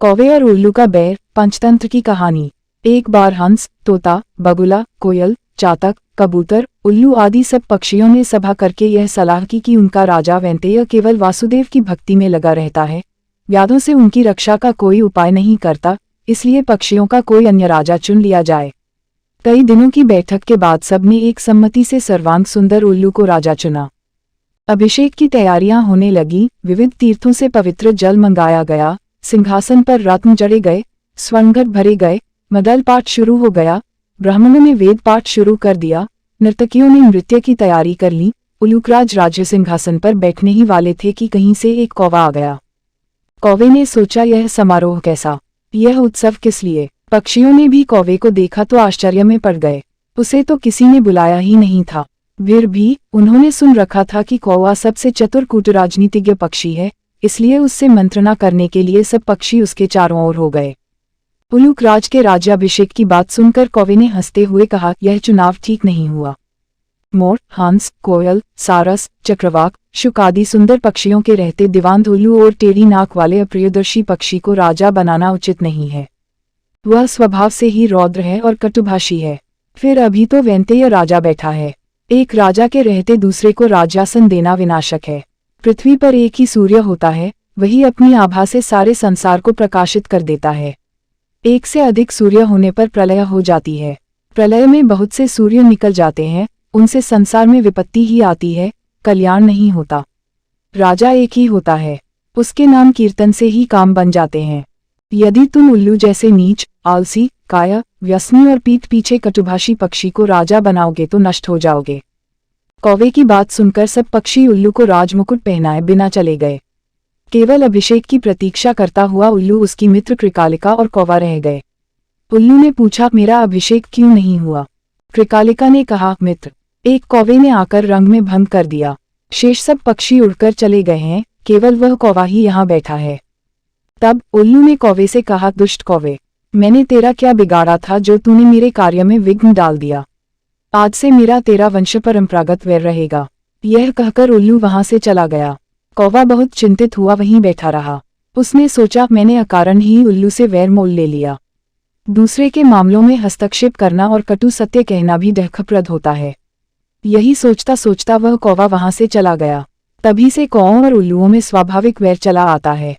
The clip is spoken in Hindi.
कौवे और उल्लू का बैर, पंचतंत्र की कहानी। एक बार हंस, तोता, बगुला, कोयल, चातक, कबूतर, उल्लू आदि सब पक्षियों ने सभा करके यह सलाह की कि उनका राजा वैंतेय केवल वासुदेव की भक्ति में लगा रहता है, व्याधों से उनकी रक्षा का कोई उपाय नहीं करता, इसलिए पक्षियों का कोई अन्य राजा चुन लिया जाए। कई दिनों की बैठक के बाद सबने एक सम्मति से सर्वांग सुंदर उल्लू को राजा चुना। अभिषेक की तैयारियां होने लगी, विविध तीर्थों से पवित्र जल मंगाया गया, सिंहासन पर रत्न जड़े गए, स्वर्णघट भरे गए, मदल पाठ शुरू हो गया, ब्राह्मणों ने वेद पाठ शुरू कर दिया, नर्तकियों ने नृत्य की तैयारी कर ली। उल्लूकराज राज्य सिंहासन पर बैठने ही वाले थे कि कहीं से एक कौवा आ गया। कौवे ने सोचा, यह समारोह कैसा, यह उत्सव किस लिए? पक्षियों ने भी कौवे को देखा तो आश्चर्य में पड़ गए। उसे तो किसी ने बुलाया ही नहीं था, फिर भी उन्होंने सुन रखा था कि कौवा सबसे चतुर कूटराजनीतिज्ञ पक्षी है, इसलिए उससे मंत्रणा करने के लिए सब पक्षी उसके चारों ओर हो गए। उल्लूकराज के राज्याभिषेक की बात सुनकर कौवे ने हंसते हुए कहा, यह चुनाव ठीक नहीं हुआ। मोर, हंस, कोयल, सारस, चक्रवाक, शुक आदि सुंदर पक्षियों के रहते दिवांध उल्लू और टेढ़ी नाक वाले अप्रियदर्शी पक्षी को राजा बनाना उचित नहीं है। वह स्वभाव से ही रौद्र है और कटुभाषी है। फिर अभी तो वैंतेय राजा बैठा है, एक राजा के रहते दूसरे को राज्यासन देना विनाशक है। पृथ्वी पर एक ही सूर्य होता है, वही अपनी आभा से सारे संसार को प्रकाशित कर देता है। एक से अधिक सूर्य होने पर प्रलय हो जाती है। प्रलय में बहुत से सूर्य निकल जाते हैं, उनसे संसार में विपत्ति ही आती है, कल्याण नहीं होता। राजा एक ही होता है, उसके नाम कीर्तन से ही काम बन जाते हैं। यदि तुम उल्लू जैसे नीच, आलसी, काया, व्यसनी और पीठ पीछे कटुभाषी पक्षी को राजा बनाओगे तो नष्ट हो जाओगे। कौवे की बात सुनकर सब पक्षी उल्लू को राजमुकुट पहनाए बिना चले गए। केवल अभिषेक की प्रतीक्षा करता हुआ उल्लू, उसकी मित्र कृकालिका और कौवा रह गए। उल्लू ने पूछा, मेरा अभिषेक क्यों नहीं हुआ? कृकालिका ने कहा, मित्र, एक कौवे ने आकर रंग में भंग कर दिया, शेष सब पक्षी उड़कर चले गए हैं, केवल वह कौवा ही यहाँ बैठा है। तब उल्लू ने कौवे से कहा, दुष्ट कौवे, मैंने तेरा क्या बिगाड़ा था जो तूने मेरे कार्य में विघ्न डाल दिया? आज से मेरा तेरा वंश परंपरागत वैर रहेगा। यह कहकर उल्लू वहां से चला गया। कौवा बहुत चिंतित हुआ वहीं बैठा रहा। उसने सोचा, मैंने अकारण ही उल्लू से वैर मोल ले लिया। दूसरे के मामलों में हस्तक्षेप करना और कटु सत्य कहना भी डरप्रद होता है। यही सोचता सोचता वह कौवा वहां से चला गया। तभी से कौओं और उल्लुओं में स्वाभाविक वैर चला आता है।